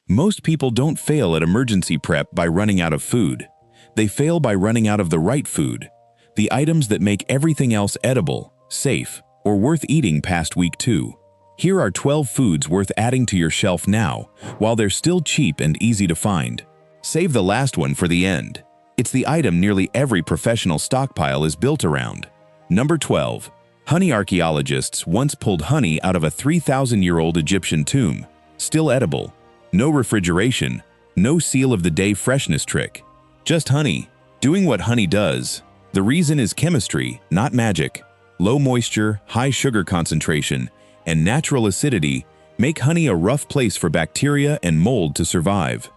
Most people don't fail at emergency prep by running out of food. They fail by running out of the right food, the items that make everything else edible, safe, or worth eating past week 2. Here are 12 foods worth adding to your shelf now, while they're still cheap and easy to find. Save the last one for the end. It's the item nearly every professional stockpile is built around. Number 12. Honey. Archaeologists once pulled honey out of a 3,000-year-old Egyptian tomb. Still edible. No refrigeration, no seal of the day freshness trick. Just honey, doing what honey does. The reason is chemistry, not magic. Low moisture, high sugar concentration, and natural acidity make honey a rough place for bacteria and mold to survive,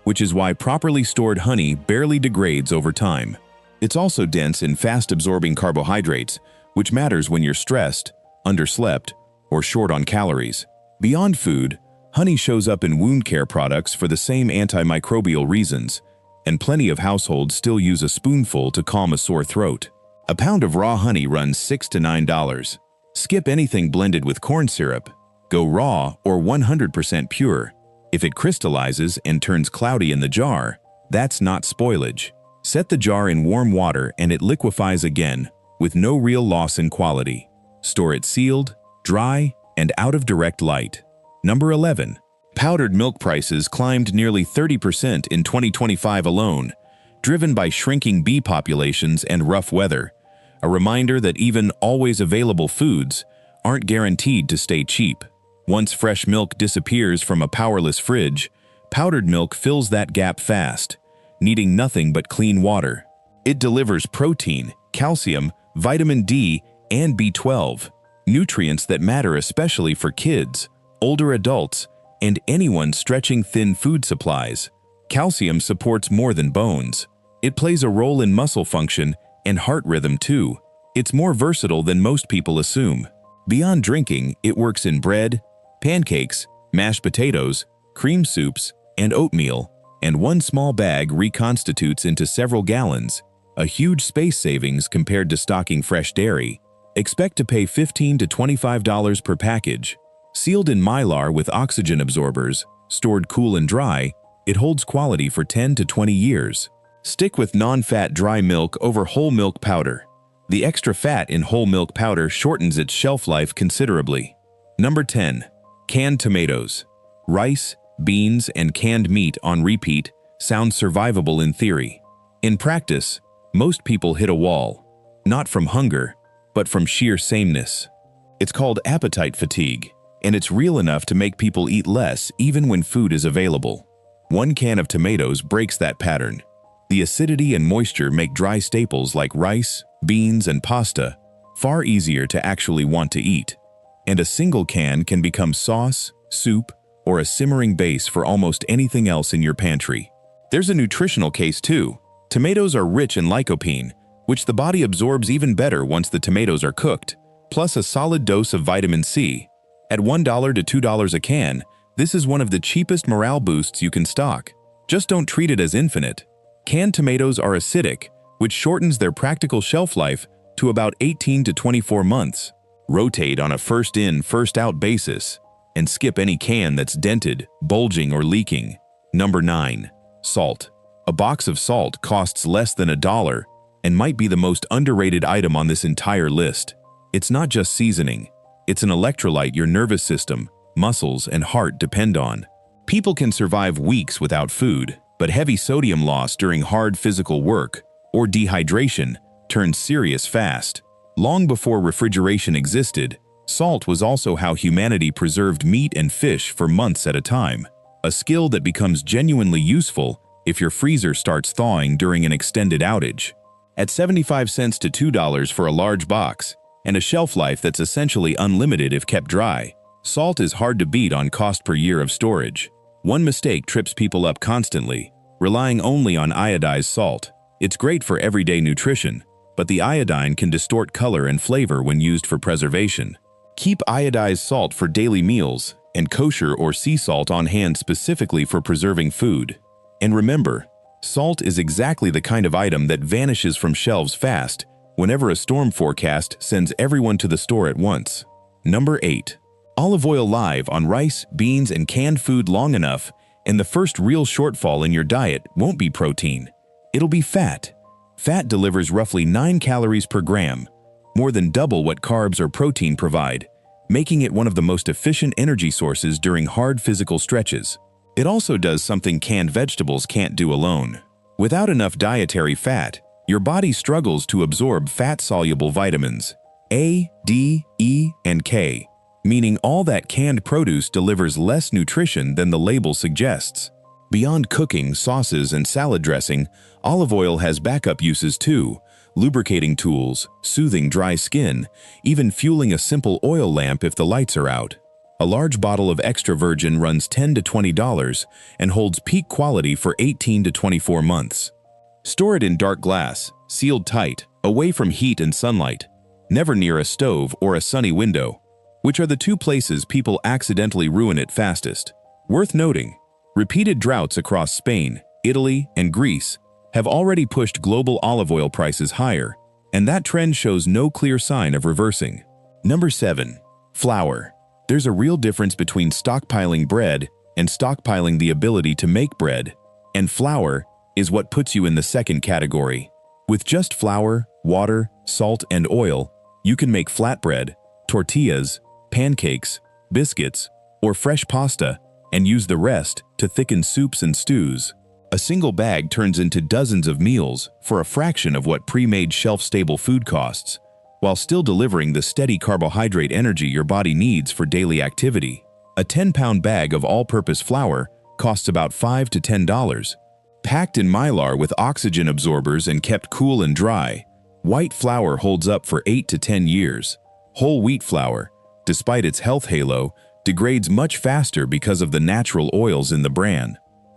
which is why properly stored honey barely degrades over time. It's also dense in fast-absorbing carbohydrates, which matters when you're stressed, underslept, or short on calories. Beyond food, honey shows up in wound care products for the same antimicrobial reasons, and plenty of households still use a spoonful to calm a sore throat. A pound of raw honey runs $6 to $9. Skip anything blended with corn syrup. Go raw or 100% pure. If it crystallizes and turns cloudy in the jar, that's not spoilage. Set the jar in warm water and it liquefies again, with no real loss in quality. Store it sealed, dry, and out of direct light. Number 11. Powdered milk prices climbed nearly 30% in 2025 alone, driven by shrinking bee populations and rough weather. A reminder that even always available foods aren't guaranteed to stay cheap. Once fresh milk disappears from a powerless fridge, powdered milk fills that gap fast, needing nothing but clean water. It delivers protein, calcium, vitamin D, and B12, nutrients that matter especially for kids, older adults, and anyone stretching thin food supplies. Calcium supports more than bones. It plays a role in muscle function and heart rhythm too. It's more versatile than most people assume. Beyond drinking, it works in bread, pancakes, mashed potatoes, cream soups, and oatmeal, and one small bag reconstitutes into several gallons, a huge space savings compared to stocking fresh dairy. Expect to pay $15 to $25 per package. Sealed in mylar with oxygen absorbers, stored cool and dry, it holds quality for 10 to 20 years. Stick with non-fat dry milk over whole milk powder. The extra fat in whole milk powder shortens its shelf life considerably. Number 10. Canned tomatoes. Rice, beans, and canned meat on repeat sound survivable in theory. In practice, most people hit a wall, not from hunger, but from sheer sameness. It's called appetite fatigue, and it's real enough to make people eat less even when food is available. One can of tomatoes breaks that pattern. The acidity and moisture make dry staples like rice, beans, and pasta far easier to actually want to eat. And a single can can become sauce, soup, or a simmering base for almost anything else in your pantry. There's a nutritional case too. Tomatoes are rich in lycopene, which the body absorbs even better once the tomatoes are cooked, plus a solid dose of vitamin C. At $1 to $2 a can, this is one of the cheapest morale boosts you can stock. Just don't treat it as infinite. Canned tomatoes are acidic, which shortens their practical shelf life to about 18 to 24 months. Rotate on a first-in, first-out basis, and skip any can that's dented, bulging, or leaking. Number 9. Salt. A box of salt costs less than $1 and might be the most underrated item on this entire list. It's not just seasoning. It's an electrolyte your nervous system, muscles, and heart depend on. People can survive weeks without food, but heavy sodium loss during hard physical work or dehydration turns serious fast. Long before refrigeration existed, salt was also how humanity preserved meat and fish for months at a time, a skill that becomes genuinely useful if your freezer starts thawing during an extended outage. At 75 cents to $2 for a large box, and a shelf life that's essentially unlimited if kept dry, salt is hard to beat on cost per year of storage. One mistake trips people up constantly, relying only on iodized salt. It's great for everyday nutrition, but the iodine can distort color and flavor when used for preservation. Keep iodized salt for daily meals and kosher or sea salt on hand specifically for preserving food. And remember, salt is exactly the kind of item that vanishes from shelves fast whenever a storm forecast sends everyone to the store at once. Number 8. Olive oil live on rice, beans, and canned food long enough, And the first real shortfall in your diet won't be protein. It'll be fat. Fat delivers roughly 9 calories per gram, more than double what carbs or protein provide, making it one of the most efficient energy sources during hard physical stretches. It also does something canned vegetables can't do alone. Without enough dietary fat, your body struggles to absorb fat-soluble vitamins A, D, E, and K, meaning all that canned produce delivers less nutrition than the label suggests. Beyond cooking, sauces, and salad dressing, olive oil has backup uses too: lubricating tools, soothing dry skin, even fueling a simple oil lamp if the lights are out. A large bottle of extra virgin runs $10 to $20 and holds peak quality for 18 to 24 months. Store it in dark glass, sealed tight, away from heat and sunlight, never near a stove or a sunny window, which are the two places people accidentally ruin it fastest. Worth noting, repeated droughts across Spain, Italy, and Greece have already pushed global olive oil prices higher, and that trend shows no clear sign of reversing. Number 7. Flour. There's a real difference between stockpiling bread and stockpiling the ability to make bread, and flour is what puts you in the second category. With just flour, water, salt, and oil, you can make flatbread, tortillas, pancakes, biscuits, or fresh pasta, and use the rest to thicken soups and stews. A single bag turns into dozens of meals for a fraction of what pre-made shelf-stable food costs, while still delivering the steady carbohydrate energy your body needs for daily activity. A 10-pound bag of all-purpose flour costs about $5 to $10. Packed in mylar with oxygen absorbers and kept cool and dry, white flour holds up for 8 to 10 years. Whole wheat flour, despite its health halo, degrades much faster because of the natural oils in the bran.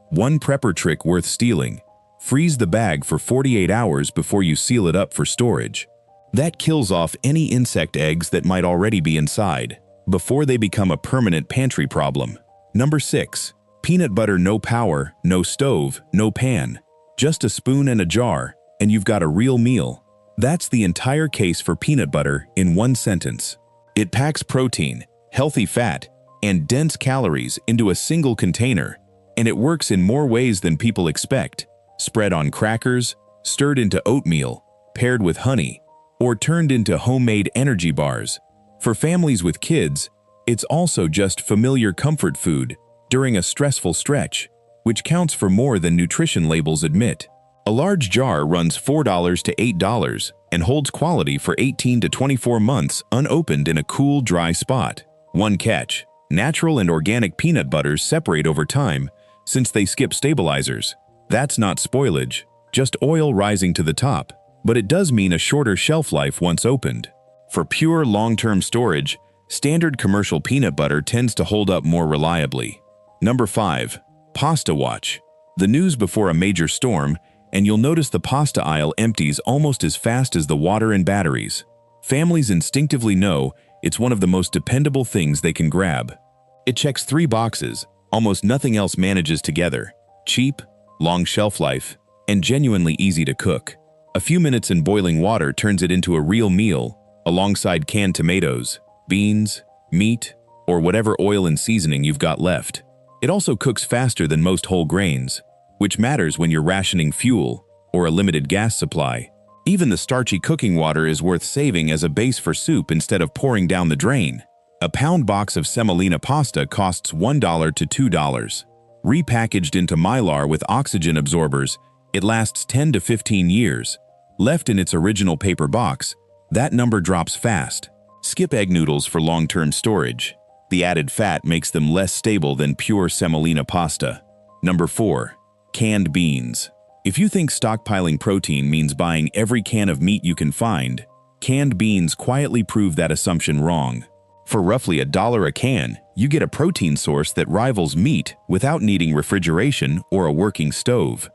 One prepper trick worth stealing: freeze the bag for 48 hours before you seal it up for storage. That kills off any insect eggs that might already be inside, before they become a permanent pantry problem. Number 6. Peanut butter. No power, no stove, no pan. Just a spoon and a jar, and you've got a real meal. That's the entire case for peanut butter in one sentence. It packs protein, healthy fat, and dense calories into a single container, and it works in more ways than people expect. Spread on crackers, stirred into oatmeal, paired with honey, or turned into homemade energy bars. For families with kids, it's also just familiar comfort food during a stressful stretch, which counts for more than nutrition labels admit. A large jar runs $4 to $8 and holds quality for 18 to 24 months unopened in a cool, dry spot. One catch: natural and organic peanut butters separate over time since they skip stabilizers. That's not spoilage, just oil rising to the top, but it does mean a shorter shelf life once opened. For pure long-term storage, standard commercial peanut butter tends to hold up more reliably. Number 5. Pasta watch. The news before a major storm, and you'll notice the pasta aisle empties almost as fast as the water and batteries. Families instinctively know it's one of the most dependable things they can grab. It checks 3 boxes almost nothing else manages together: cheap, long shelf life, and genuinely easy to cook. A few minutes in boiling water turns it into a real meal, alongside canned tomatoes, beans, meat, or whatever oil and seasoning you've got left. It also cooks faster than most whole grains, which matters when you're rationing fuel or a limited gas supply. Even the starchy cooking water is worth saving as a base for soup instead of pouring down the drain. A pound box of semolina pasta costs $1 to $2. Repackaged into mylar with oxygen absorbers, it lasts 10 to 15 years. Left in its original paper box, that number drops fast. Skip egg noodles for long-term storage. The added fat makes them less stable than pure semolina pasta. Number 4. Canned beans. If you think stockpiling protein means buying every can of meat you can find, canned beans quietly prove that assumption wrong. For roughly $1 a can, you get a protein source that rivals meat without needing refrigeration or a working stove.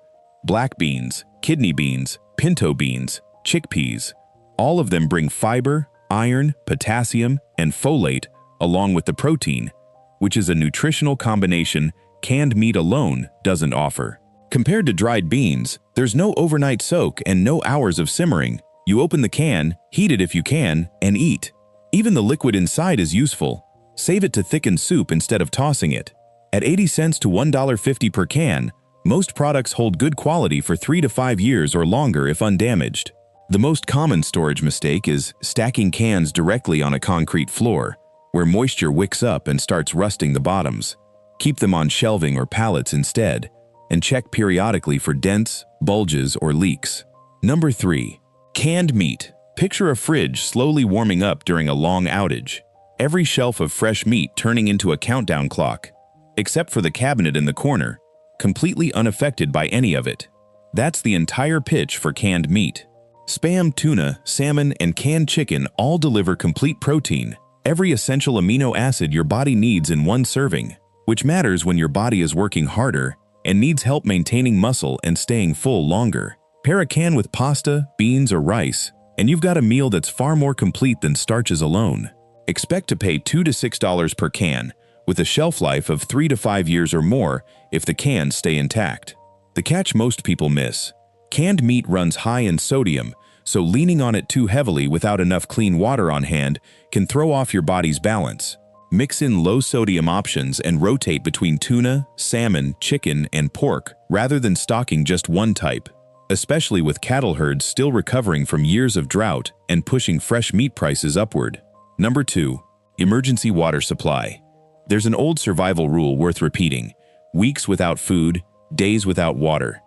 Black beans, kidney beans, pinto beans, chickpeas, all of them bring fiber, iron, potassium, and folate along with the protein, which is a nutritional combination canned meat alone doesn't offer. Compared to dried beans, there's no overnight soak and no hours of simmering. You open the can, heat it if you can, and eat. Even the liquid inside is useful. Save it to thicken soup instead of tossing it. At 80 cents to $1.50 per can, most products hold good quality for 3 to 5 years or longer if undamaged. The most common storage mistake is stacking cans directly on a concrete floor, where moisture wicks up and starts rusting the bottoms. Keep them on shelving or pallets instead, and check periodically for dents, bulges, or leaks. Number 3. Canned meat. Picture a fridge slowly warming up during a long outage. Every shelf of fresh meat turning into a countdown clock, except for the cabinet in the corner, completely unaffected by any of it. That's the entire pitch for canned meat. Spam, tuna, salmon, and canned chicken all deliver complete protein, every essential amino acid your body needs in one serving, which matters when your body is working harder and needs help maintaining muscle and staying full longer. Pair a can with pasta, beans, or rice, and you've got a meal that's far more complete than starches alone. Expect to pay $2 to $6 per can, with a shelf life of 3 to 5 years or more if the cans stay intact. The catch most people miss: canned meat runs high in sodium, so leaning on it too heavily without enough clean water on hand can throw off your body's balance. Mix in low-sodium options and rotate between tuna, salmon, chicken, and pork rather than stocking just one type, especially with cattle herds still recovering from years of drought and pushing fresh meat prices upward. Number 2. Emergency water supply. There's an old survival rule worth repeating: weeks without food, days without water.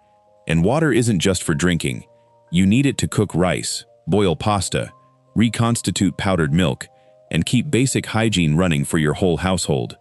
And water isn't just for drinking. You need it to cook rice, boil pasta, reconstitute powdered milk, and keep basic hygiene running for your whole household.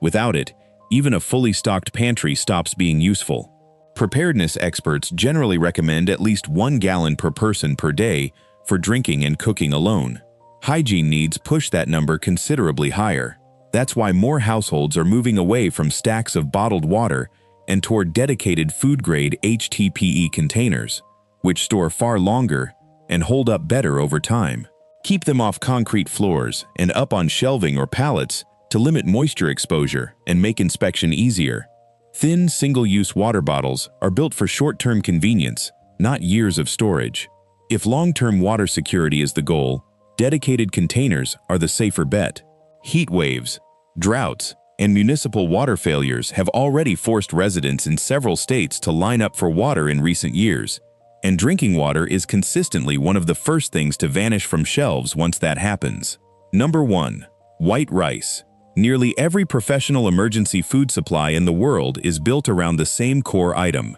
Without it, even a fully stocked pantry stops being useful. Preparedness experts generally recommend at least 1 gallon per person per day for drinking and cooking alone. Hygiene needs push that number considerably higher. That's why more households are moving away from stacks of bottled water and toward dedicated food-grade HDPE containers, which store far longer and hold up better over time. Keep them off concrete floors and up on shelving or pallets to limit moisture exposure and make inspection easier. Thin, single-use water bottles are built for short-term convenience, not years of storage. If long-term water security is the goal, dedicated containers are the safer bet. Heat waves, droughts, and municipal water failures have already forced residents in several states to line up for water in recent years, and drinking water is consistently one of the first things to vanish from shelves once that happens. Number 1. White rice. Nearly every professional emergency food supply in the world is built around the same core item.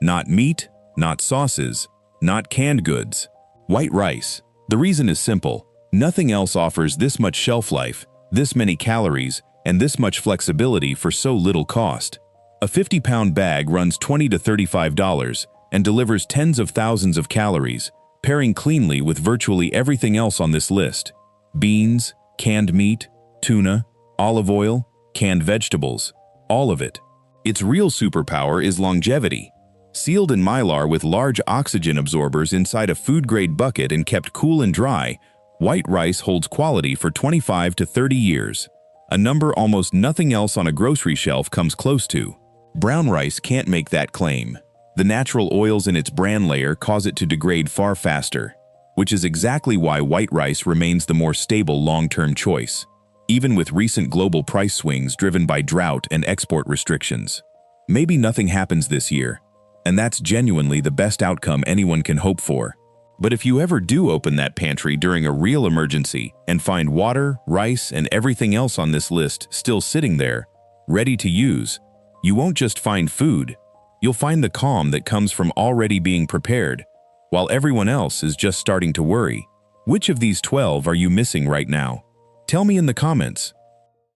Not meat, not sauces, not canned goods. White rice. The reason is simple: nothing else offers this much shelf life, this many calories, and this much flexibility for so little cost. A 50-pound bag runs $20 to $35 and delivers tens of thousands of calories, pairing cleanly with virtually everything else on this list: beans, canned meat, tuna, olive oil, canned vegetables, all of it. Its real superpower is longevity. Sealed in mylar with large oxygen absorbers inside a food-grade bucket and kept cool and dry, white rice holds quality for 25 to 30 years, a number almost nothing else on a grocery shelf comes close to. Brown rice can't make that claim. The natural oils in its bran layer cause it to degrade far faster, which is exactly why white rice remains the more stable long-term choice, even with recent global price swings driven by drought and export restrictions. Maybe nothing happens this year, and that's genuinely the best outcome anyone can hope for. But if you ever do open that pantry during a real emergency and find water, rice, and everything else on this list still sitting there, ready to use, you won't just find food, you'll find the calm that comes from already being prepared, while everyone else is just starting to worry. Which of these 12 are you missing right now? Tell me in the comments.